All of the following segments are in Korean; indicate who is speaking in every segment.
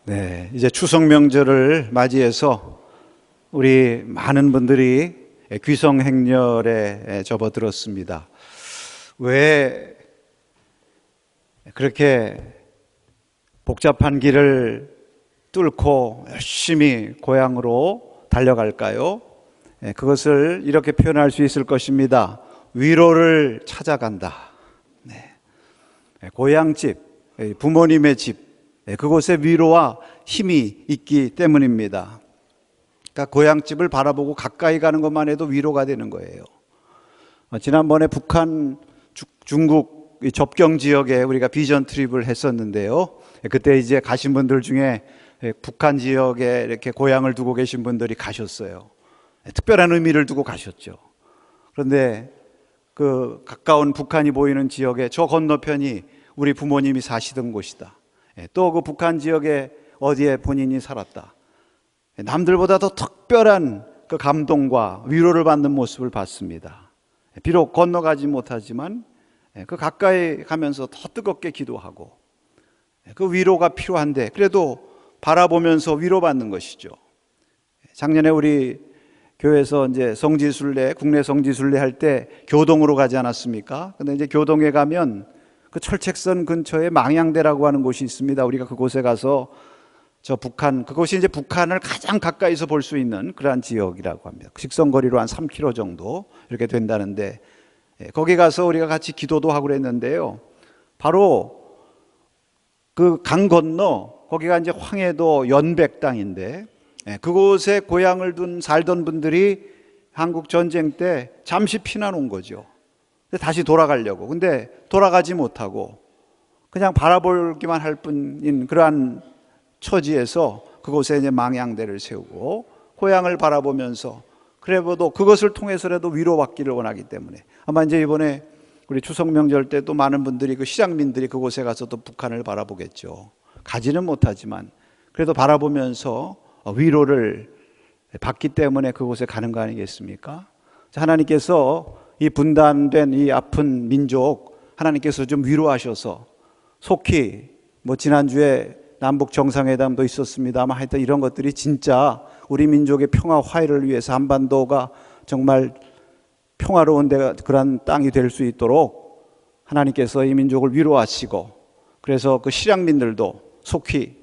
Speaker 1: 네, 이제 추석 명절을 맞이해서 우리 많은 분들이 귀성 행렬에 접어들었습니다. 왜 그렇게 복잡한 길을 뚫고 열심히 고향으로 달려갈까요? 그것을 이렇게 표현할 수 있을 것입니다. 위로를 찾아간다. 네. 고향집, 부모님의 집, 그곳에 위로와 힘이 있기 때문입니다. 그러니까 고향집을 바라보고 가까이 가는 것만 해도 위로가 되는 거예요. 지난번에 북한, 중국 접경 지역에 우리가 비전 트립을 했었는데요. 그때 이제 가신 분들 중에 북한 지역에 이렇게 고향을 두고 계신 분들이 가셨어요. 특별한 의미를 두고 가셨죠. 그런데 그 가까운 북한이 보이는 지역에 저 건너편이 우리 부모님이 사시던 곳이다. 또 그 북한 지역에 어디에 본인이 살았다. 남들보다 더 특별한 그 감동과 위로를 받는 모습을 봤습니다. 비록 건너가지 못하지만 그 가까이 가면서 더 뜨겁게 기도하고 그 위로가 필요한데 그래도 바라보면서 위로받는 것이죠. 작년에 우리 교회에서 이제 성지순례, 국내 성지순례 할 때 교동으로 가지 않았습니까? 근데 이제 교동에 가면 그 철책선 근처에 망향대라고 하는 곳이 있습니다. 우리가 그곳에 가서 저 북한, 그곳이 이제 북한을 가장 가까이서 볼 수 있는 그러한 지역이라고 합니다. 직선거리로 한 3km 정도 이렇게 된다는데 거기 가서 우리가 같이 기도도 하고 그랬는데요. 바로 그 강 건너 거기가 이제 황해도 연백 땅인데 그곳에 고향을 둔 살던 분들이 한국 전쟁 때 잠시 피난 온 거죠. 다시 돌아가려고. 근데 돌아가지 못하고 그냥 바라보기만 할 뿐인 그러한 처지에서 그곳에 이제 망향대를 세우고 고향을 바라보면서 그래도 그것을 통해서라도 위로받기를 원하기 때문에 아마 이제 이번에 우리 추석 명절 때 또 많은 분들이 그 시장민들이 그곳에 가서 또 북한을 바라보겠죠. 가지는 못하지만 그래도 바라보면서 위로를 받기 때문에 그곳에 가는 거 아니겠습니까? 하나님께서 이 분단된 이 아픈 민족 하나님께서 좀 위로하셔서 속히 뭐 지난주에 남북 정상회담도 있었습니다만 하여튼 이런 것들이 진짜 우리 민족의 평화 화해를 위해서 한반도가 정말 평화로운 데가 그런 땅이 될 수 있도록 하나님께서 이 민족을 위로하시고 그래서 그 실향민들도 속히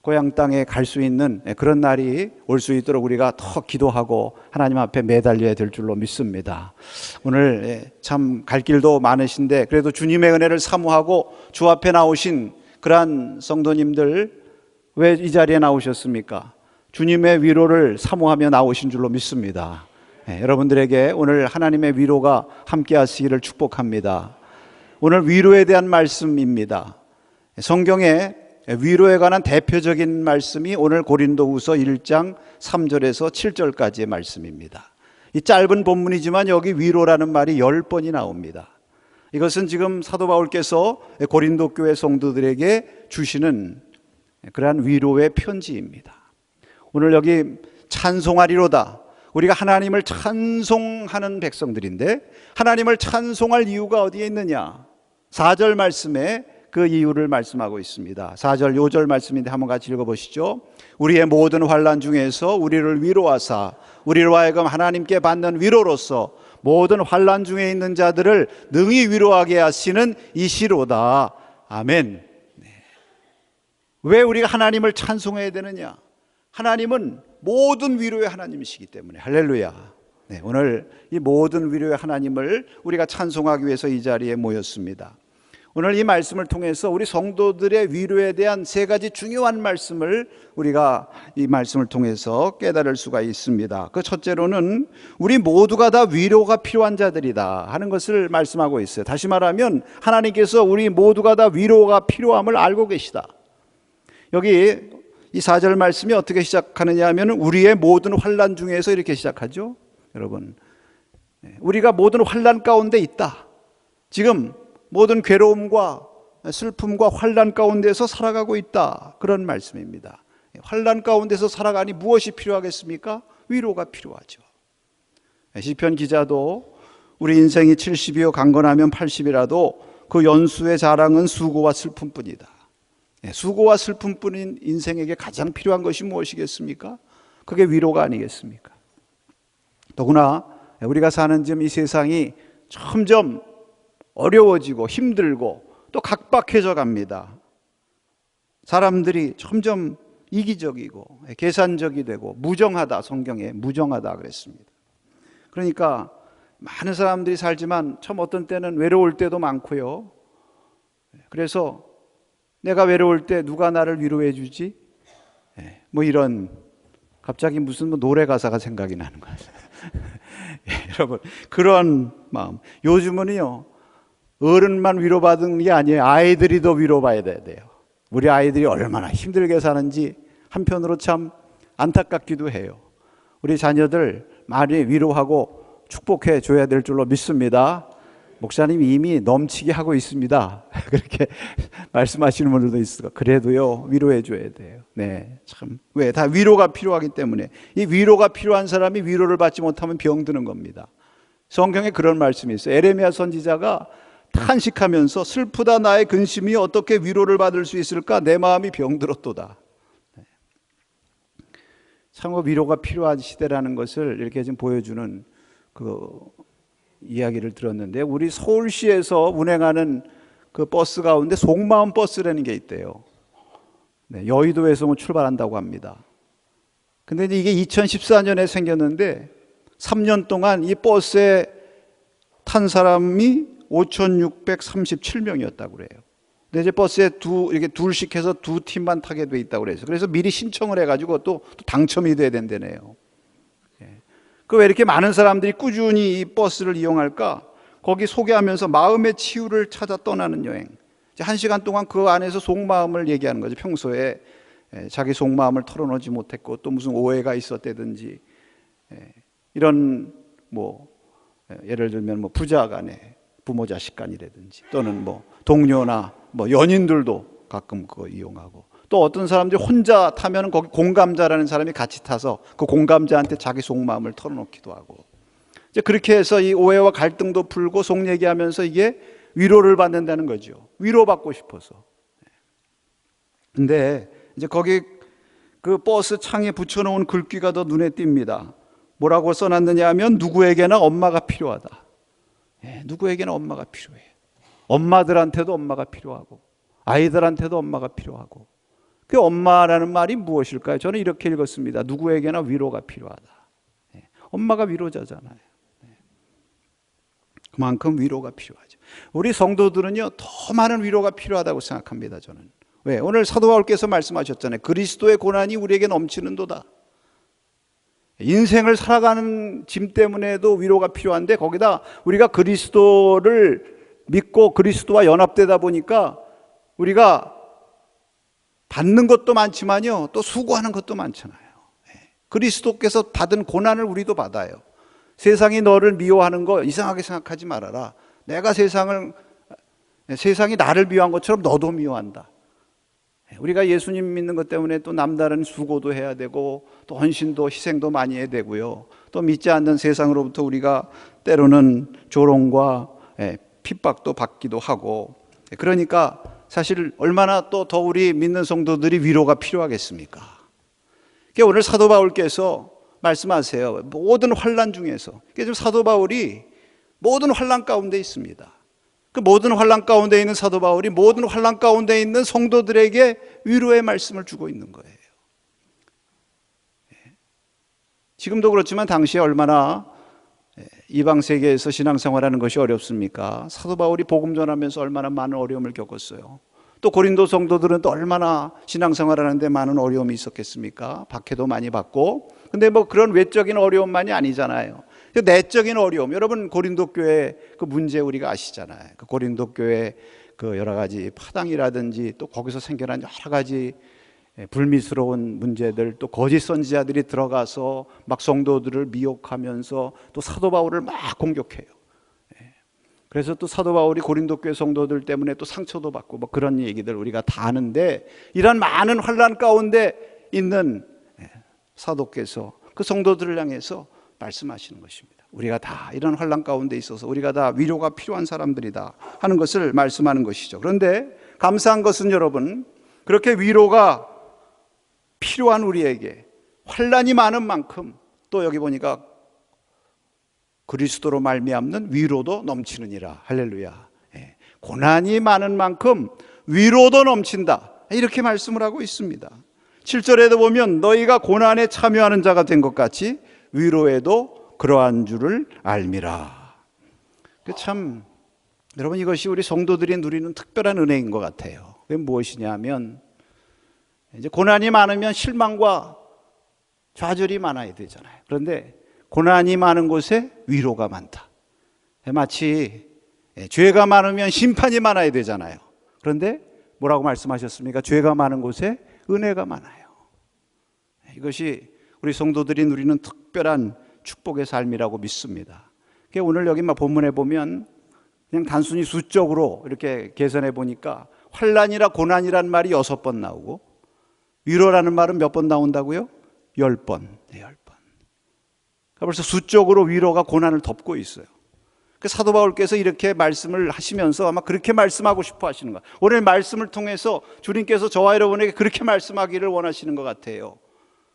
Speaker 1: 고향 땅에 갈 수 있는 그런 날이 올 수 있도록 우리가 더 기도하고 하나님 앞에 매달려야 될 줄로 믿습니다. 오늘 참 갈 길도 많으신데 그래도 주님의 은혜를 사모하고 주 앞에 나오신 그러한 성도님들 왜 이 자리에 나오셨습니까? 주님의 위로를 사모하며 나오신 줄로 믿습니다. 여러분들에게 오늘 하나님의 위로가 함께 하시기를 축복합니다. 오늘 위로에 대한 말씀입니다. 성경에 위로에 관한 대표적인 말씀이 오늘 고린도후서 1장 3절에서 7절까지의 말씀입니다. 이 짧은 본문이지만 여기 위로라는 말이 10번이 나옵니다. 이것은 지금 사도 바울께서 고린도 교회 성도들에게 주시는 그러한 위로의 편지입니다. 오늘 여기 찬송하리로다. 우리가 하나님을 찬송하는 백성들인데 하나님을 찬송할 이유가 어디에 있느냐? 4절 말씀에 그 이유를 말씀하고 있습니다. 4절, 5절 말씀인데 한번 같이 읽어보시죠. 우리의 모든 환난 중에서 우리를 위로하사 우리로 하여금 하나님께 받는 위로로서 모든 환난 중에 있는 자들을 능히 위로하게 하시는 이시로다. 아멘. 네. 왜 우리가 하나님을 찬송해야 되느냐? 하나님은 모든 위로의 하나님이시기 때문에. 할렐루야. 네, 오늘 이 모든 위로의 하나님을 우리가 찬송하기 위해서 이 자리에 모였습니다. 오늘 이 말씀을 통해서 우리 성도들의 위로에 대한 세 가지 중요한 말씀을 우리가 이 말씀을 통해서 깨달을 수가 있습니다. 그 첫째로는 우리 모두가 다 위로가 필요한 자들이다 하는 것을 말씀하고 있어요. 다시 말하면 하나님께서 우리 모두가 다 위로가 필요함을 알고 계시다. 여기 이 4절 말씀이 어떻게 시작하느냐 하면 우리의 모든 환난 중에서 이렇게 시작하죠. 여러분, 우리가 모든 환난 가운데 있다. 지금 모든 괴로움과 슬픔과 환난 가운데서 살아가고 있다. 그런 말씀입니다. 환난 가운데서 살아가니 무엇이 필요하겠습니까? 위로가 필요하죠. 시편 기자도 우리 인생이 70이요 강건하면 80이라도 그 연수의 자랑은 수고와 슬픔뿐이다. 수고와 슬픔뿐인 인생에게 가장 필요한 것이 무엇이겠습니까? 그게 위로가 아니겠습니까? 더구나 우리가 사는 지금 이 세상이 점점 어려워지고 힘들고 또 각박해져 갑니다. 사람들이 점점 이기적이고 계산적이 되고 무정하다, 성경에 무정하다 그랬습니다. 그러니까 많은 사람들이 살지만 참 어떤 때는 외로울 때도 많고요. 그래서 내가 외로울 때 누가 나를 위로해 주지? 뭐 이런 갑자기 무슨 노래 가사가 생각이 나는 거예요. 여러분 그런 마음. 요즘은요 어른만 위로받는 게 아니에요. 아이들이 더 위로받아야 돼요. 우리 아이들이 얼마나 힘들게 사는지 한편으로 참 안타깝기도 해요. 우리 자녀들 많이 위로하고 축복해 줘야 될 줄로 믿습니다. 목사님이 이미 넘치게 하고 있습니다. 그렇게 말씀하시는 분들도 있어요. 그래도요 위로해 줘야 돼요. 네, 참 왜? 다 위로가 필요하기 때문에. 이 위로가 필요한 사람이 위로를 받지 못하면 병드는 겁니다. 성경에 그런 말씀이 있어요. 에레미야 선지자가 탄식하면서 슬프다 나의 근심이 어떻게 위로를 받을 수 있을까? 내 마음이 병들었도다. 참 위로가 필요한 시대라는 것을 이렇게 지금 보여주는 그 이야기를 들었는데, 우리 서울시에서 운행하는 그 버스 가운데 속마음 버스라는 게 있대요. 네, 여의도에서 출발한다고 합니다. 근데 이게 2014년에 생겼는데 3년 동안 이 버스에 탄 사람이 5,637명이었다고 그래요. 근데 이제 버스에 이렇게 둘씩 해서 두 팀만 타게 돼 있다고 그래서. 그래서 미리 신청을 해가지고 또 당첨이 돼야 된다네요. 그 왜 이렇게 많은 사람들이 꾸준히 이 버스를 이용할까? 거기 소개하면서 마음의 치유를 찾아 떠나는 여행. 1시간 동안 그 안에서 속마음을 얘기하는 거죠. 평소에 자기 속마음을 털어놓지 못했고 또 무슨 오해가 있었다든지 이런 뭐 예를 들면 뭐 부자 간에 부모 자식 간이라든지 또는 뭐 동료나 뭐 연인들도 가끔 그거 이용하고, 또 어떤 사람들이 혼자 타면 거기 공감자라는 사람이 같이 타서 그 공감자한테 자기 속마음을 털어놓기도 하고, 이제 그렇게 해서 이 오해와 갈등도 풀고 속 얘기하면서 이게 위로를 받는다는 거죠. 위로받고 싶어서. 근데 이제 거기 그 버스 창에 붙여놓은 글귀가 더 눈에 띕니다. 뭐라고 써놨느냐 하면 누구에게나 엄마가 필요하다. 누구에게나 엄마가 필요해. 엄마들한테도 엄마가 필요하고 아이들한테도 엄마가 필요하고. 그 엄마라는 말이 무엇일까요? 저는 이렇게 읽었습니다. 누구에게나 위로가 필요하다. 엄마가 위로자잖아요. 그만큼 위로가 필요하죠. 우리 성도들은요 더 많은 위로가 필요하다고 생각합니다. 저는. 왜? 오늘 사도 바울께서 말씀하셨잖아요. 그리스도의 고난이 우리에게 넘치는도다. 인생을 살아가는 짐 때문에도 위로가 필요한데, 거기다 우리가 그리스도를 믿고 그리스도와 연합되다 보니까 우리가 받는 것도 많지만요 또 수고하는 것도 많잖아요. 그리스도께서 받은 고난을 우리도 받아요. 세상이 너를 미워하는 거 이상하게 생각하지 말아라. 내가 세상이 나를 미워한 것처럼 너도 미워한다. 우리가 예수님 믿는 것 때문에 또 남다른 수고도 해야 되고 또 헌신도 희생도 많이 해야 되고요. 또 믿지 않는 세상으로부터 우리가 때로는 조롱과 핍박도 받기도 하고. 그러니까 사실 얼마나 또 더 우리 믿는 성도들이 위로가 필요하겠습니까? 오늘 사도 바울께서 말씀하세요. 모든 환난 중에서. 지금 사도 바울이 모든 환난 가운데 있습니다. 그 모든 환난 가운데 있는 사도 바울이 모든 환난 가운데 있는 성도들에게 위로의 말씀을 주고 있는 거예요. 지금도 그렇지만 당시에 얼마나 이방 세계에서 신앙생활하는 것이 어렵습니까? 사도 바울이 복음 전하면서 얼마나 많은 어려움을 겪었어요. 또 고린도 성도들은 또 얼마나 신앙생활하는데 많은 어려움이 있었겠습니까? 박해도 많이 받고. 근데 뭐 그런 외적인 어려움만이 아니잖아요. 내적인 어려움, 여러분 고린도 교회 그 문제 우리가 아시잖아요. 그 고린도 교회 그 여러 가지 파당이라든지 또 거기서 생겨난 여러 가지 불미스러운 문제들, 또 거짓 선지자들이 들어가서 막 성도들을 미혹하면서 또 사도 바울을 막 공격해요. 그래서 또 사도 바울이 고린도 교회 성도들 때문에 또 상처도 받고 뭐 그런 얘기들 우리가 다 아는데, 이런 많은 환난 가운데 있는 사도께서 그 성도들을 향해서 말씀하시는 것입니다. 우리가 다 이런 환난 가운데 있어서 우리가 다 위로가 필요한 사람들이다 하는 것을 말씀하는 것이죠. 그런데 감사한 것은 여러분, 그렇게 위로가 필요한 우리에게 환난이 많은 만큼 또 여기 보니까 그리스도로 말미암는 위로도 넘치느니라. 할렐루야. 고난이 많은 만큼 위로도 넘친다. 이렇게 말씀을 하고 있습니다. 7절에도 보면 너희가 고난에 참여하는 자가 된 것 같이 위로에도 그러한 줄을 알미라. 참 여러분, 이것이 우리 성도들이 누리는 특별한 은혜인 것 같아요. 그게 무엇이냐면 이제 고난이 많으면 실망과 좌절이 많아야 되잖아요. 그런데 고난이 많은 곳에 위로가 많다. 마치 죄가 많으면 심판이 많아야 되잖아요. 그런데 뭐라고 말씀하셨습니까? 죄가 많은 곳에 은혜가 많아요. 이것이 우리 성도들이 누리는 특별한 축복의 삶이라고 믿습니다. 오늘 여기 본문에 보면 그냥 단순히 수적으로 이렇게 계산해 보니까 환난이라 고난이란 말이 6번 나오고 위로라는 말은 몇 번 나온다고요? 10번. 10번. 벌써 수적으로 위로가 고난을 덮고 있어요. 사도 바울께서 이렇게 말씀을 하시면서 아마 그렇게 말씀하고 싶어 하시는 거예요. 오늘 말씀을 통해서 주님께서 저와 여러분에게 그렇게 말씀하기를 원하시는 것 같아요.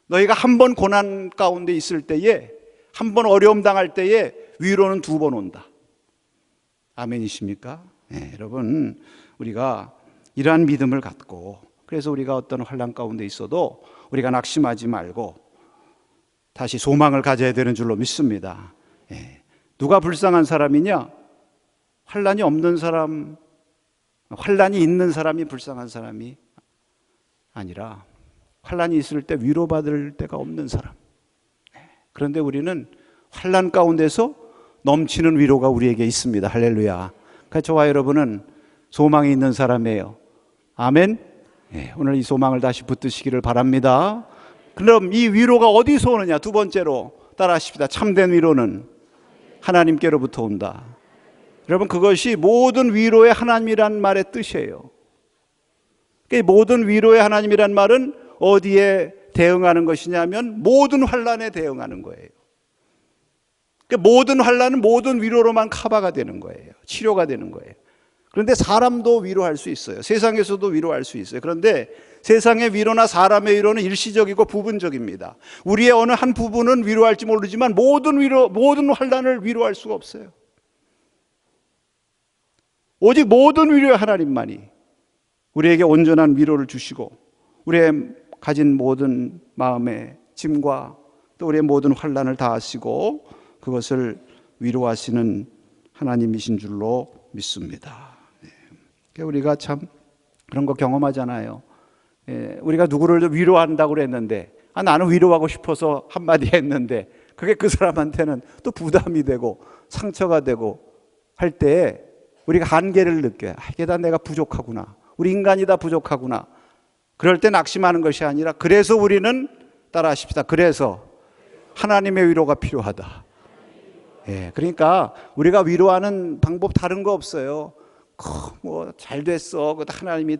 Speaker 1: 너희가 한 번 고난 가운데 있을 때에, 한 번 어려움 당할 때에 위로는 2번 온다. 아멘이십니까? 네, 여러분, 우리가 이러한 믿음을 갖고, 그래서 우리가 어떤 환난 가운데 있어도 우리가 낙심하지 말고 다시 소망을 가져야 되는 줄로 믿습니다. 네. 누가 불쌍한 사람이냐? 환난이 없는 사람, 환난이 있는 사람이 불쌍한 사람이 아니라 환난이 있을 때 위로받을 데가 없는 사람. 그런데 우리는 환난 가운데서 넘치는 위로가 우리에게 있습니다. 할렐루야. 그러니까 저와 여러분은 소망이 있는 사람이에요. 아멘. 네, 오늘 이 소망을 다시 붙드시기를 바랍니다. 그럼 이 위로가 어디서 오느냐? 2번째로 따라하십시다. 참된 위로는 하나님께로부터 온다. 여러분, 그것이 모든 위로의 하나님이란 말의 뜻이에요. 그러니까 모든 위로의 하나님이란 말은 어디에 대응하는 것이냐면 모든 환난에 대응하는 거예요. 그러니까 모든 환난은 모든 위로로만 커버가 되는 거예요. 치료가 되는 거예요. 그런데 사람도 위로할 수 있어요. 세상에서도 위로할 수 있어요. 그런데 세상의 위로나 사람의 위로는 일시적이고 부분적입니다. 우리의 어느 한 부분은 위로할지 모르지만 모든 환난을 위로할 수가 없어요. 오직 모든 위로의 하나님만이 우리에게 온전한 위로를 주시고 우리의 가진 모든 마음의 짐과 또 우리의 모든 환난을 다 아시고 그것을 위로하시는 하나님이신 줄로 믿습니다. 우리가 참 그런 거 경험하잖아요. 우리가 누구를 위로한다고 그랬는데 나는 위로하고 싶어서 한마디 했는데 그게 그 사람한테는 또 부담이 되고 상처가 되고 할 때 우리가 한계를 느껴요. 이게 다 내가 부족하구나. 우리 인간이 다 부족하구나. 그럴 때 낙심하는 것이 아니라 그래서 우리는 따라하십시다. 그래서 하나님의 위로가 필요하다. 그러니까 우리가 위로하는 방법 다른 거 없어요. 뭐 잘 됐어. 하나님이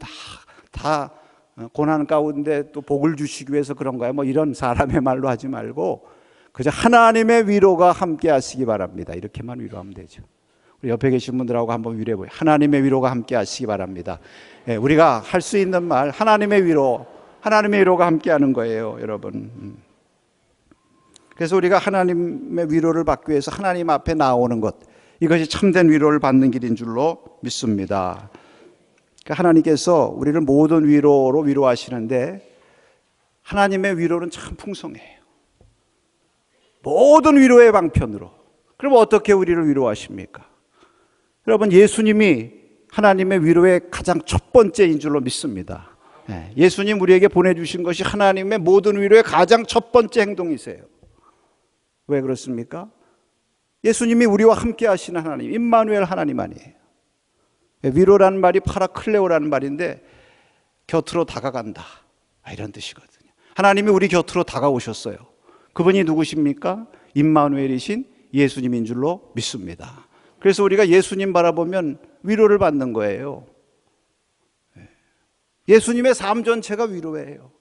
Speaker 1: 다 고난 가운데 또 복을 주시기 위해서 그런 거야. 뭐 이런 사람의 말로 하지 말고 그저 하나님의 위로가 함께 하시기 바랍니다. 이렇게만 위로하면 되죠. 우리 옆에 계신 분들하고 한번 위로해 보세요. 하나님의 위로가 함께 하시기 바랍니다. 우리가 할 수 있는 말, 하나님의 위로가 함께 하는 거예요, 여러분. 그래서 우리가 하나님의 위로를 받기 위해서 하나님 앞에 나오는 것, 이것이 참된 위로를 받는 길인 줄로 믿습니다. 그러니까 하나님께서 우리를 모든 위로로 위로하시는데 하나님의 위로는 참 풍성해요. 모든 위로의 방편으로. 그럼 어떻게 우리를 위로하십니까? 여러분, 예수님이 하나님의 위로의 가장 첫 번째인 줄로 믿습니다. 예수님 우리에게 보내주신 것이 하나님의 모든 위로의 가장 첫 번째 행동이세요. 왜 그렇습니까? 예수님이 우리와 함께 하시는 하나님, 임마누엘 하나님 아니에요. 위로라는 말이 파라클레오라는 말인데 곁으로 다가간다, 이런 뜻이거든요. 하나님이 우리 곁으로 다가오셨어요. 그분이 누구십니까? 임마누엘이신 예수님인 줄로 믿습니다. 그래서 우리가 예수님 바라보면 위로를 받는 거예요. 예수님의 삶 전체가 위로예요.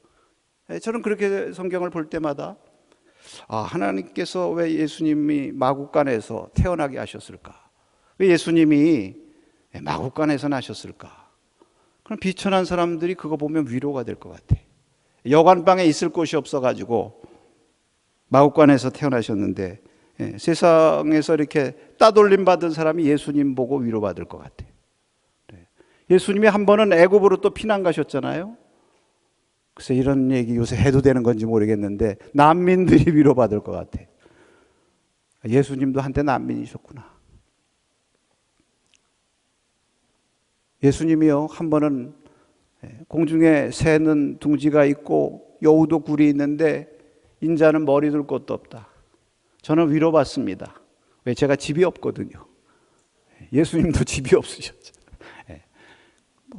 Speaker 1: 저는 그렇게 성경을 볼 때마다 하나님께서 왜 예수님이 마구간에서 태어나게 하셨을까? 왜 예수님이 마구간에서 나셨을까? 그럼 비천한 사람들이 그거 보면 위로가 될 것 같아. 여관방에 있을 곳이 없어가지고 마국간에서 태어나셨는데 세상에서 이렇게 따돌림 받은 사람이 예수님 보고 위로받을 것 같아요. 예수님이 한 번은 애굽으로 또 피난 가셨잖아요. 글쎄 이런 얘기 요새 해도 되는 건지 모르겠는데 난민들이 위로받을 것 같아. 예수님도 한때 난민이셨구나. 예수님이요 한 번은 공중에 새는 둥지가 있고 여우도 굴이 있는데 인자는 머리 둘 곳도 없다. 저는 위로받습니다. 왜? 제가 집이 없거든요. 예수님도 집이 없으셨죠.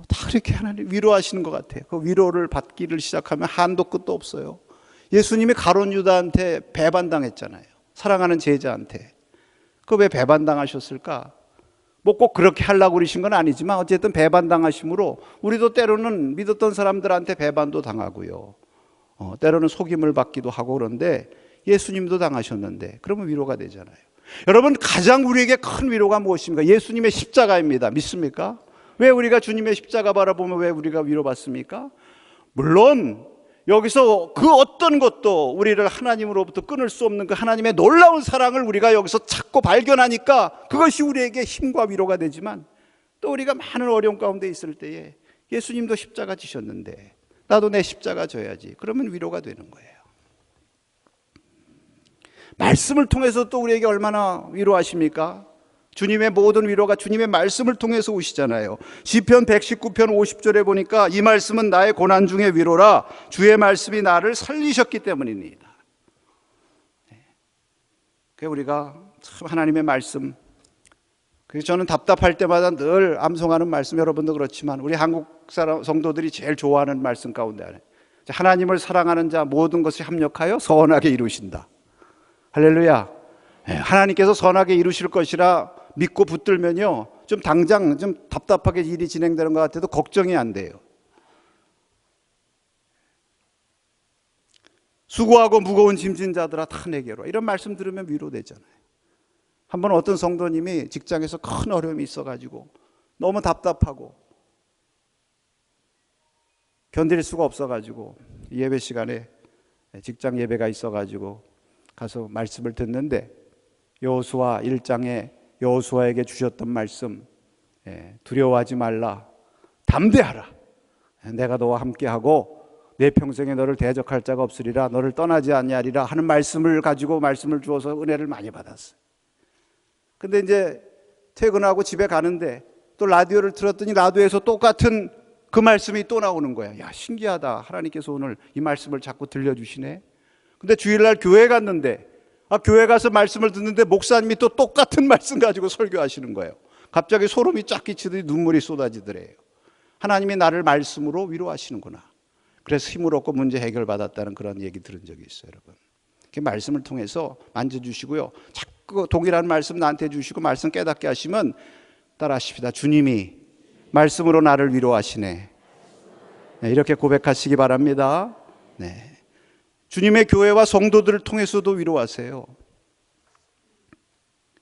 Speaker 1: 다 그렇게 하나님 위로하시는 것 같아요. 그 위로를 받기를 시작하면 한도 끝도 없어요. 예수님이 가룟 유다한테 배반당했잖아요. 사랑하는 제자한테. 그 왜 배반당하셨을까? 뭐 꼭 그렇게 하려고 그러신 건 아니지만 어쨌든 배반당하심으로 우리도 때로는 믿었던 사람들한테 배반도 당하고요. 때로는 속임을 받기도 하고 그런데 예수님도 당하셨는데 그러면 위로가 되잖아요. 여러분 가장 우리에게 큰 위로가 무엇입니까? 예수님의 십자가입니다. 믿습니까? 왜 우리가 주님의 십자가 바라보면 왜 우리가 위로받습니까? 물론 여기서 그 어떤 것도 우리를 하나님으로부터 끊을 수 없는 그 하나님의 놀라운 사랑을 우리가 여기서 찾고 발견하니까 그것이 우리에게 힘과 위로가 되지만 또 우리가 많은 어려움 가운데 있을 때에 예수님도 십자가 지셨는데 나도 내 십자가 져야지. 그러면 위로가 되는 거예요. 말씀을 통해서 또 우리에게 얼마나 위로하십니까? 주님의 모든 위로가 주님의 말씀을 통해서 오시잖아요. 시편 119편 50절에 보니까 이 말씀은 나의 고난 중의 위로라 주의 말씀이 나를 살리셨기 때문입니다. 그래서 우리가 참 하나님의 말씀, 그래서 저는 답답할 때마다 늘 암송하는 말씀, 여러분도 그렇지만 우리 한국 사람 성도들이 제일 좋아하는 말씀 가운데 하나, 하나님을 사랑하는 자 모든 것이 합력하여 선하게 이루신다. 할렐루야. 하나님께서 선하게 이루실 것이라 믿고 붙들면요 좀 당장 좀 답답하게 일이 진행되는 것 같아도 걱정이 안 돼요. 수고하고 무거운 짐진 자들아 다 내게로, 이런 말씀 들으면 위로되잖아요. 한번 어떤 성도님이 직장에서 큰 어려움이 있어가지고 너무 답답하고 견딜 수가 없어가지고 예배 시간에 직장 예배가 있어가지고 가서 말씀을 듣는데 여호수아 1장에 여호수아에게 주셨던 말씀, 두려워하지 말라, 담대하라, 내가 너와 함께하고 내 평생에 너를 대적할 자가 없으리라, 너를 떠나지 아니하리라 하는 말씀을 가지고 말씀을 주어서 은혜를 많이 받았어요. 근데 이제 퇴근하고 집에 가는데 또 라디오를 틀었더니 라디오에서 똑같은 그 말씀이 또 나오는 거야. 야, 신기하다. 하나님께서 오늘 이 말씀을 자꾸 들려주시네. 근데 주일날 교회 갔는데 교회 가서 말씀을 듣는데 목사님이 또 똑같은 말씀 가지고 설교하시는 거예요. 갑자기 소름이 쫙 끼치더니 눈물이 쏟아지더래요. 하나님이 나를 말씀으로 위로하시는구나. 그래서 힘을 얻고 문제 해결받았다는 그런 얘기 들은 적이 있어요, 여러분. 말씀을 통해서 만져주시고요. 자꾸 동일한 말씀 나한테 주시고 말씀 깨닫게 하시면 따라하십시다. 주님이 말씀으로 나를 위로하시네. 이렇게 고백하시기 바랍니다. 네. 주님의 교회와 성도들을 통해서도 위로하세요.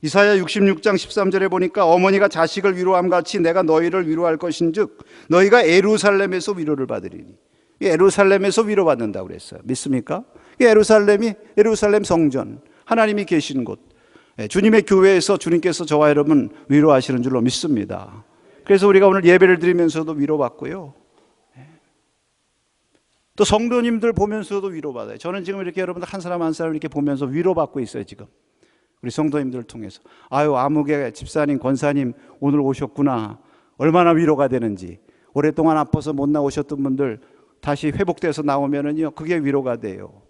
Speaker 1: 이사야 66장 13절에 보니까 어머니가 자식을 위로함 같이 내가 너희를 위로할 것인즉 너희가 예루살렘에서 위로를 받으리니. 예루살렘에서 위로받는다고 그랬어요. 믿습니까? 예루살렘 성전, 하나님이 계시는 곳, 주님의 교회에서 주님께서 저와 여러분 위로하시는 줄로 믿습니다. 그래서 우리가 오늘 예배를 드리면서도 위로받고요, 또 성도님들 보면서도 위로받아요. 저는 지금 이렇게 여러분들 한 사람 한 사람 이렇게 보면서 위로받고 있어요. 지금 우리 성도님들을 통해서. 아무개 집사님, 권사님 오늘 오셨구나. 얼마나 위로가 되는지. 오랫동안 아파서 못 나오셨던 분들 다시 회복돼서 나오면은요, 그게 위로가 돼요.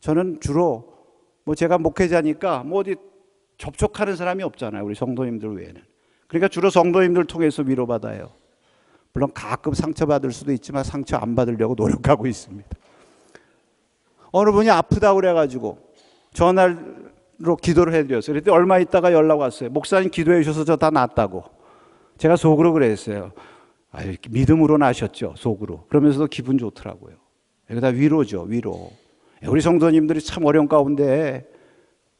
Speaker 1: 저는 주로 제가 목회자니까 어디 접촉하는 사람이 없잖아요. 우리 성도님들 외에는. 그러니까 주로 성도님들 통해서 위로받아요. 물론 가끔 상처받을 수도 있지만 상처 안 받으려고 노력하고 있습니다. 어느 분이 아프다고 그래가지고 전화로 기도를 해드렸어요. 그랬더니 얼마 있다가 연락 왔어요. 목사님 기도해 주셔서 저 다 낫다고. 제가 속으로 그랬어요. 믿음으로 나셨죠, 속으로. 그러면서도 기분 좋더라고요. 이거 다 위로죠, 위로. 우리 성도님들이 참 어려운 가운데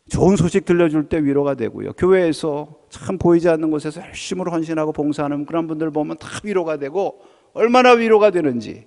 Speaker 1: 좋은 소식 들려줄 때 위로가 되고요. 교회에서 참 보이지 않는 곳에서 열심히 헌신하고 봉사하는 그런 분들 보면 다 위로가 되고 얼마나 위로가 되는지.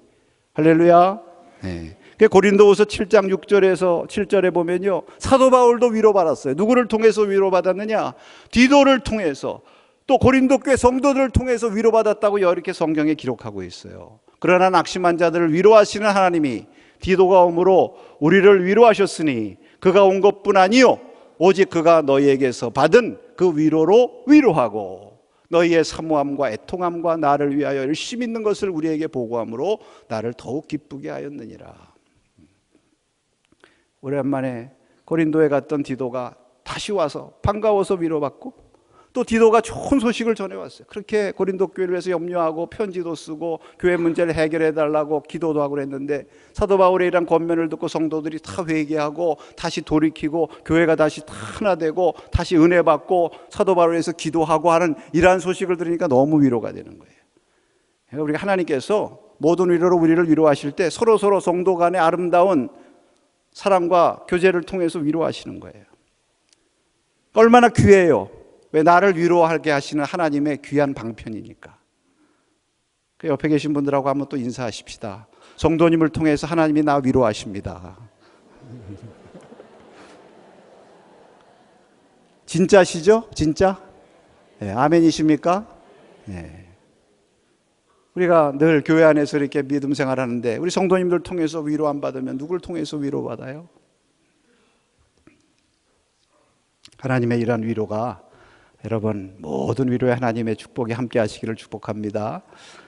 Speaker 1: 할렐루야. 네. 고린도후서 7장 6절에서 7절에 보면요, 사도 바울도 위로받았어요. 누구를 통해서 위로받았느냐? 디도를 통해서, 또 고린도 교회 성도들을 통해서 위로받았다고 이렇게 성경에 기록하고 있어요. 그러나 낙심한 자들을 위로하시는 하나님이 디도가 오므로 우리를 위로하셨으니 그가 온 것뿐 아니요 오직 그가 너희에게서 받은 그 위로로 위로하고 너희의 사모함과 애통함과 나를 위하여 열심히 있는 것을 우리에게 보고함으로 나를 더욱 기쁘게 하였느니라. 오랜만에 고린도에 갔던 디도가 다시 와서 반가워서 위로받고, 또 디도가 좋은 소식을 전해왔어요. 그렇게 고린도 교회를 위해서 염려하고 편지도 쓰고 교회 문제를 해결해 달라고 기도도 하고 그랬는데, 사도 바울의 이런 권면을 듣고 성도들이 다 회개하고 다시 돌이키고 교회가 다시 다 하나 되고 다시 은혜 받고 사도 바울을 위해서 기도하고 하는 이러한 소식을 들으니까 너무 위로가 되는 거예요. 그러니까 우리가 하나님께서 모든 위로로 우리를 위로하실 때 서로 성도 간의 아름다운 사랑과 교제를 통해서 위로하시는 거예요. 얼마나 귀해요. 왜? 나를 위로하게 하시는 하나님의 귀한 방편이니까. 그 옆에 계신 분들하고 한번 또 인사하십시다. 성도님을 통해서 하나님이 나 위로하십니다. 진짜시죠? 진짜? 네, 아멘이십니까? 네. 우리가 늘 교회 안에서 이렇게 믿음 생활하는데 우리 성도님들 통해서 위로 안 받으면 누굴 통해서 위로받아요? 하나님의 이런 위로가 여러분 모든 위로에 하나님의 축복이 함께 하시기를 축복합니다.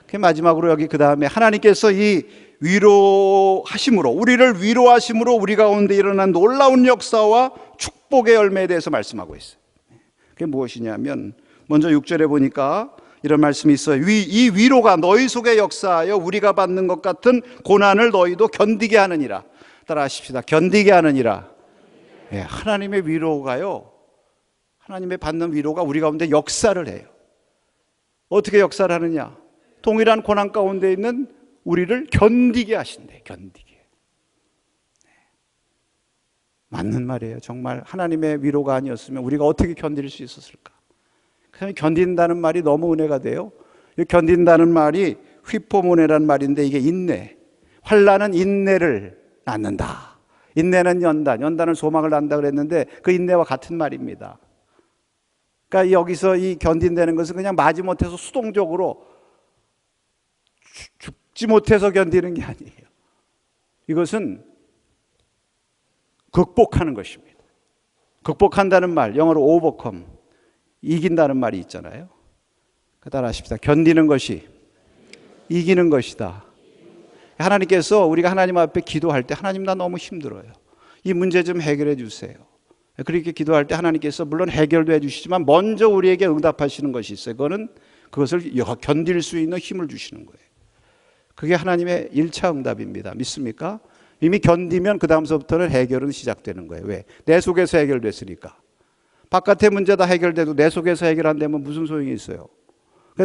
Speaker 1: 그 마지막으로 여기 그 다음에 하나님께서 이 위로하심으로, 우리를 위로하심으로 우리 가운데 일어난 놀라운 역사와 축복의 열매에 대해서 말씀하고 있어요. 그게 무엇이냐면 먼저 6절에 보니까 이런 말씀이 있어요. 이 위로가 너희 속에 역사하여 우리가 받는 것 같은 고난을 너희도 견디게 하느니라. 따라 하십시다. 견디게 하느니라. 네, 하나님의 위로가요, 하나님의 받는 위로가 우리 가운데 역사를 해요. 어떻게 역사를 하느냐? 동일한 고난 가운데 있는 우리를 견디게 하신대. 견디게. 네. 맞는 말이에요. 정말 하나님의 위로가 아니었으면 우리가 어떻게 견딜 수 있었을까? 그냥 견딘다는 말이 너무 은혜가 돼요. 견딘다는 말이 휘포모네라는 말인데 이게 인내. 환난은 인내를 낳는다. 인내는 연단, 연단은 소망을 낳는다 그랬는데 그 인내와 같은 말입니다. 그러니까 여기서 이 견딘다는 것은 그냥 마지못해서 수동적으로 죽지 못해서 견디는 게 아니에요. 이것은 극복하는 것입니다. 극복한다는 말, 영어로 overcome, 이긴다는 말이 있잖아요. 따라 하십시다. 견디는 것이 이기는 것이다. 하나님께서 우리가 하나님 앞에 기도할 때 하나님 나 너무 힘들어요. 이 문제 좀 해결해 주세요. 그렇게 기도할 때 하나님께서 물론 해결도 해주시지만 먼저 우리에게 응답하시는 것이 있어요. 그것을 견딜 수 있는 힘을 주시는 거예요. 그게 하나님의 1차 응답입니다. 믿습니까? 이미 견디면 그 다음서부터는 해결은 시작되는 거예요. 왜? 내 속에서 해결됐으니까. 바깥의 문제 다 해결돼도 내 속에서 해결 안 되면 무슨 소용이 있어요?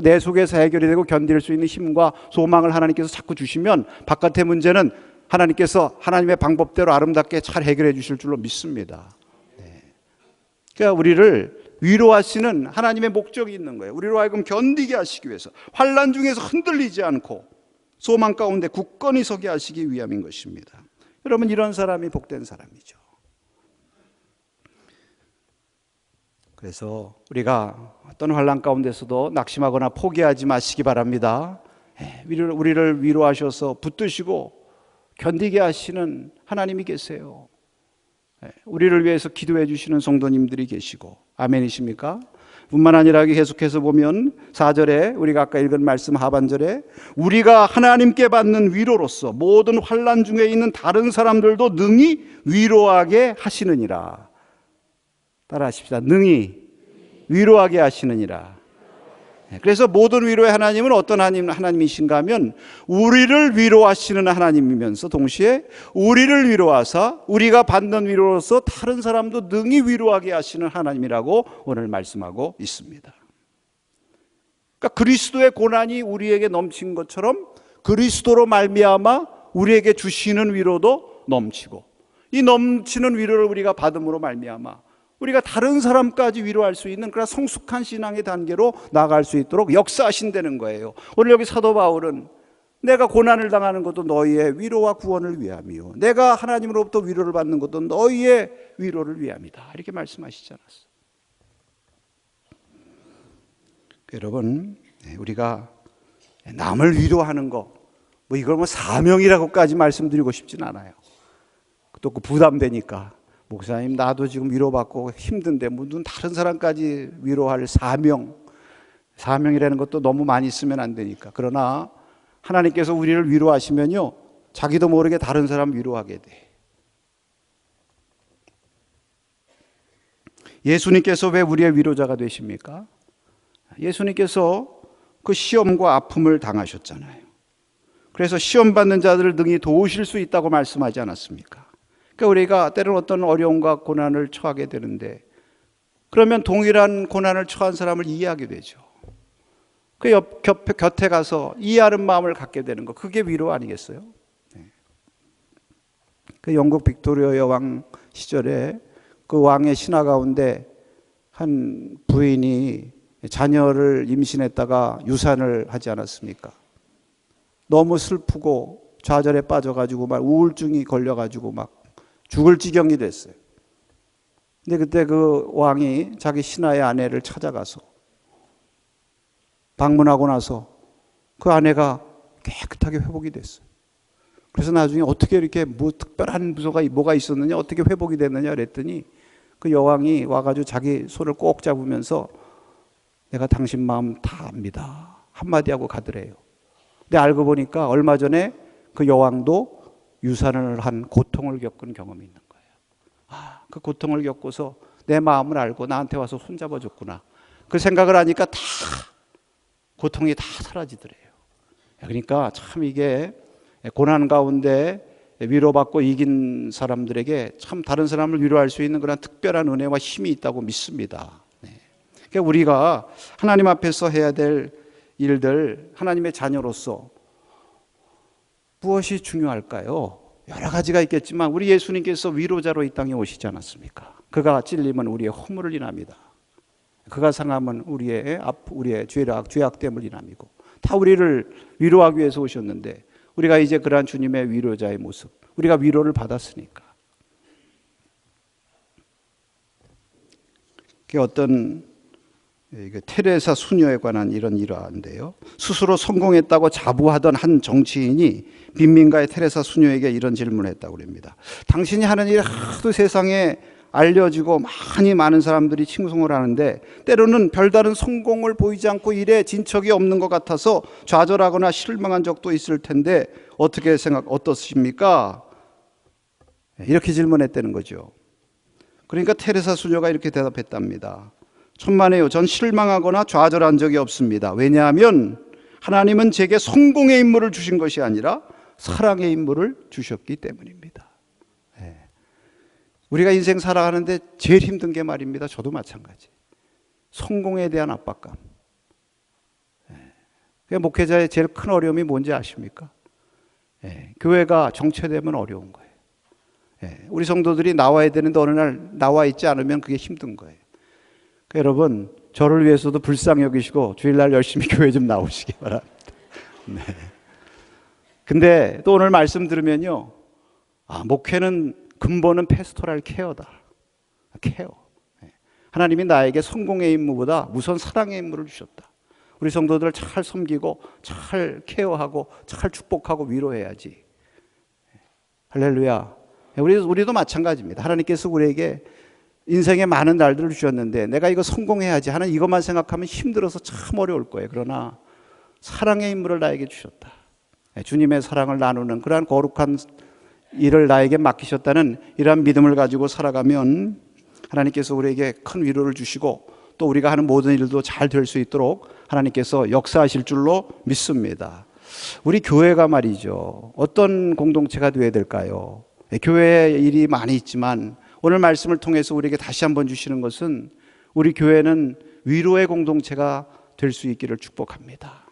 Speaker 1: 내 속에서 해결이 되고 견딜 수 있는 힘과 소망을 하나님께서 자꾸 주시면 바깥의 문제는 하나님께서 하나님의 방법대로 아름답게 잘 해결해 주실 줄로 믿습니다. 그러니까 우리를 위로하시는 하나님의 목적이 있는 거예요. 우리로 하여금 견디게 하시기 위해서, 환난 중에서 흔들리지 않고 소망 가운데 굳건히 서게 하시기 위함인 것입니다. 여러분, 이런 사람이 복된 사람이죠. 그래서 우리가 어떤 환난 가운데서도 낙심하거나 포기하지 마시기 바랍니다. 우리를 위로하셔서 붙드시고 견디게 하시는 하나님이 계세요. 우리를 위해서 기도해 주시는 성도님들이 계시고, 아멘이십니까? 뿐만 아니라 계속해서 보면 4절에 우리가 아까 읽은 말씀 하반절에 우리가 하나님께 받는 위로로서 모든 환난 중에 있는 다른 사람들도 능히 위로하게 하시느니라. 따라 하십시다. 능히 위로하게 하시느니라. 그래서 모든 위로의 하나님은 어떤 하나님이신가 하면 우리를 위로하시는 하나님이면서 동시에 우리를 위로하사 우리가 받는 위로로서 다른 사람도 능히 위로하게 하시는 하나님이라고 오늘 말씀하고 있습니다. 그러니까 그리스도의 고난이 우리에게 넘친 것처럼 그리스도로 말미암아 우리에게 주시는 위로도 넘치고, 이 넘치는 위로를 우리가 받음으로 말미암아 우리가 다른 사람까지 위로할 수 있는 그런 성숙한 신앙의 단계로 나아갈 수 있도록 역사하신다는 거예요. 오늘 여기 사도 바울은 내가 고난을 당하는 것도 너희의 위로와 구원을 위함이요 내가 하나님으로부터 위로를 받는 것도 너희의 위로를 위함이다, 이렇게 말씀하시지 않았어요. 여러분, 우리가 남을 위로하는 거 이걸 사명이라고까지 말씀드리고 싶진 않아요. 또 그 부담되니까, 목사님 나도 지금 위로받고 힘든데 무슨 다른 사람까지 위로할 사명이라는 것도 너무 많이 쓰면 안 되니까. 그러나 하나님께서 우리를 위로하시면요, 자기도 모르게 다른 사람 위로하게 돼. 예수님께서 왜 우리의 위로자가 되십니까? 예수님께서 그 시험과 아픔을 당하셨잖아요. 그래서 시험 받는 자들을 능히 도우실 수 있다고 말씀하지 않았습니까? 그러니까 우리가 때로는 어떤 어려움과 고난을 처하게 되는데, 그러면 동일한 고난을 처한 사람을 이해하게 되죠. 그 곁에 가서 이해하는 마음을 갖게 되는 거, 그게 위로 아니겠어요? 그 영국 빅토리아 여왕 시절에 그 왕의 신하 가운데 한 부인이 자녀를 임신했다가 유산을 하지 않았습니까? 너무 슬프고 좌절에 빠져가지고 막 우울증이 걸려가지고 막 죽을 지경이 됐어요. 근데 그때 그 왕이 자기 신하의 아내를 찾아가서 방문하고 나서 그 아내가 깨끗하게 회복이 됐어요. 그래서 나중에 어떻게 이렇게 특별한 부서가 뭐가 있었느냐, 어떻게 회복이 됐느냐 그랬더니 그 여왕이 와가지고 자기 손을 꼭 잡으면서 내가 당신 마음 다 압니다 한마디 하고 가더래요. 근데 알고 보니까 얼마 전에 그 여왕도 유산을 한 고통을 겪은 경험이 있는 거예요. 그 고통을 겪고서 내 마음을 알고 나한테 와서 손잡아줬구나, 그 생각을 하니까 다 고통이 다 사라지더래요. 그러니까 참 이게 고난 가운데 위로받고 이긴 사람들에게 참 다른 사람을 위로할 수 있는 그런 특별한 은혜와 힘이 있다고 믿습니다. 그러니까 우리가 하나님 앞에서 해야 될 일들, 하나님의 자녀로서 무엇이 중요할까요? 여러 가지가 있겠지만 우리 예수님께서 위로자로 이 땅에 오시지 않았습니까? 그가 찔림은 우리의 허물을 인합니다. 그가 상함은 우리의 죄악됨을 인함이고, 다 우리를 위로하기 위해서 오셨는데 우리가 이제 그러한 주님의 위로자의 모습, 우리가 위로를 받았으니까. 그게 어떤 테레사 수녀에 관한 이런 일화인데요. 스스로 성공했다고 자부하던 한 정치인이 빈민가의 테레사 수녀에게 이런 질문을 했다고 합니다. 당신이 하는 일이 하도 세상에 알려지고 많은 사람들이 칭송을 하는데 때로는 별다른 성공을 보이지 않고 일에 진척이 없는 것 같아서 좌절하거나 실망한 적도 있을 텐데 어떻습니까? 이렇게 질문했다는 거죠. 그러니까 테레사 수녀가 이렇게 대답했답니다. 천만에요, 전 실망하거나 좌절한 적이 없습니다. 왜냐하면 하나님은 제게 성공의 인물을 주신 것이 아니라 사랑의 인물을 주셨기 때문입니다. 우리가 인생 살아가는데 제일 힘든 게 말입니다. 저도 마찬가지. 성공에 대한 압박감. 목회자의 제일 큰 어려움이 뭔지 아십니까? 교회가 정체되면 어려운 거예요. 우리 성도들이 나와야 되는데 어느 날 나와 있지 않으면 그게 힘든 거예요. 그러니까 여러분, 저를 위해서도 불쌍히 여기시고 주일날 열심히 교회 좀 나오시기 바랍니다. 근데 또 오늘 말씀 들으면요, 목회는 근본은 패스토랄 케어다. 케어. 하나님이 나에게 성공의 임무보다 우선 사랑의 임무를 주셨다. 우리 성도들을 잘 섬기고 잘 케어하고 잘 축복하고 위로해야지. 할렐루야. 우리도 마찬가지입니다. 하나님께서 우리에게 인생에 많은 날들을 주셨는데 내가 이거 성공해야지 하는 이것만 생각하면 힘들어서 참 어려울 거예요. 그러나 사랑의 임무를 나에게 주셨다. 주님의 사랑을 나누는 그러한 거룩한 일을 나에게 맡기셨다는 이러한 믿음을 가지고 살아가면 하나님께서 우리에게 큰 위로를 주시고 또 우리가 하는 모든 일도 잘 될 수 있도록 하나님께서 역사하실 줄로 믿습니다. 우리 교회가 말이죠, 어떤 공동체가 되어야 될까요? 교회에 일이 많이 있지만 오늘 말씀을 통해서 우리에게 다시 한번 주시는 것은 우리 교회는 위로의 공동체가 될 수 있기를 축복합니다.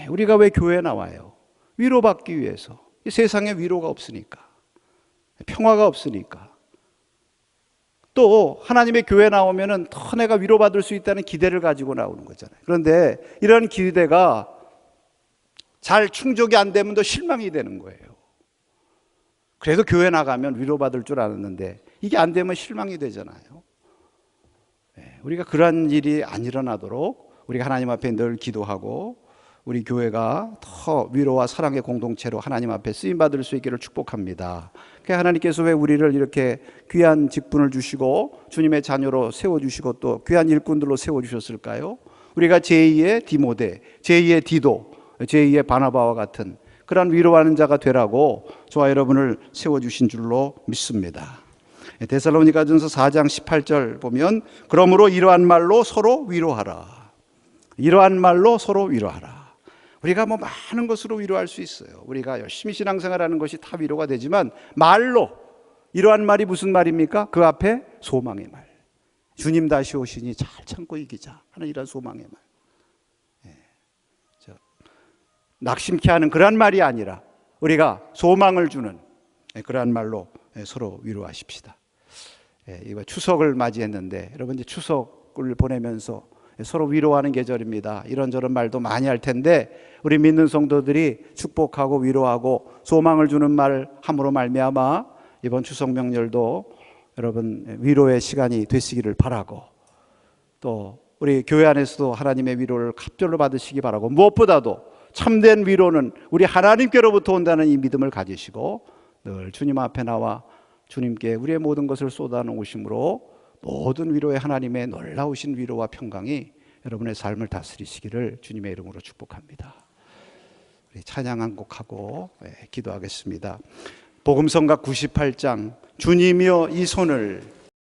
Speaker 1: 우리가 왜 교회에 나와요? 위로받기 위해서. 이 세상에 위로가 없으니까, 평화가 없으니까. 또 하나님의 교회 나오면은 더 내가 위로받을 수 있다는 기대를 가지고 나오는 거잖아요. 그런데 이런 기대가 잘 충족이 안 되면 더 실망이 되는 거예요. 그래도 교회 나가면 위로받을 줄 알았는데 이게 안 되면 실망이 되잖아요. 우리가 그런 일이 안 일어나도록 우리가 하나님 앞에 늘 기도하고 우리 교회가 더 위로와 사랑의 공동체로 하나님 앞에 쓰임받을 수 있기를 축복합니다. 하나님께서 왜 우리를 이렇게 귀한 직분을 주시고 주님의 자녀로 세워주시고 또 귀한 일꾼들로 세워주셨을까요? 우리가 제2의 디모데, 제2의 디도, 제2의 바나바와 같은 그런 위로하는 자가 되라고 저와 여러분을 세워주신 줄로 믿습니다. 데살로니가전서 4장 18절 보면 그러므로 이러한 말로 서로 위로하라. 이러한 말로 서로 위로하라. 우리가 뭐 많은 것으로 위로할 수 있어요. 우리가 열심히 신앙생활하는 것이 다 위로가 되지만 말로, 이러한 말이 무슨 말입니까? 그 앞에 소망의 말. 주님 다시 오시니 잘 참고 이기자 하는 이런 소망의 말. 낙심케 하는 그런 말이 아니라 우리가 소망을 주는 그러한 말로 서로 위로하십시다. 이번 추석을 맞이했는데 여러분 이제 추석을 보내면서 서로 위로하는 계절입니다. 이런저런 말도 많이 할 텐데 우리 믿는 성도들이 축복하고 위로하고 소망을 주는 말 함으로 말미암아 이번 추석 명절도 여러분 위로의 시간이 되시기를 바라고 또 우리 교회 안에서도 하나님의 위로를 갑절로 받으시기 바라고 무엇보다도 참된 위로는 우리 하나님께로부터 온다는 이 믿음을 가지시고 늘 주님 앞에 나와 주님께 우리의 모든 것을 쏟아놓으심으로 모든 위로의 하나님의 놀라우신 위로와 평강이 여러분의 삶을 다스리시기를 주님의 이름으로 축복합니다. 우리 찬양 한 곡하고 기도하겠습니다. 복음성가 98장 주님이여 이 손을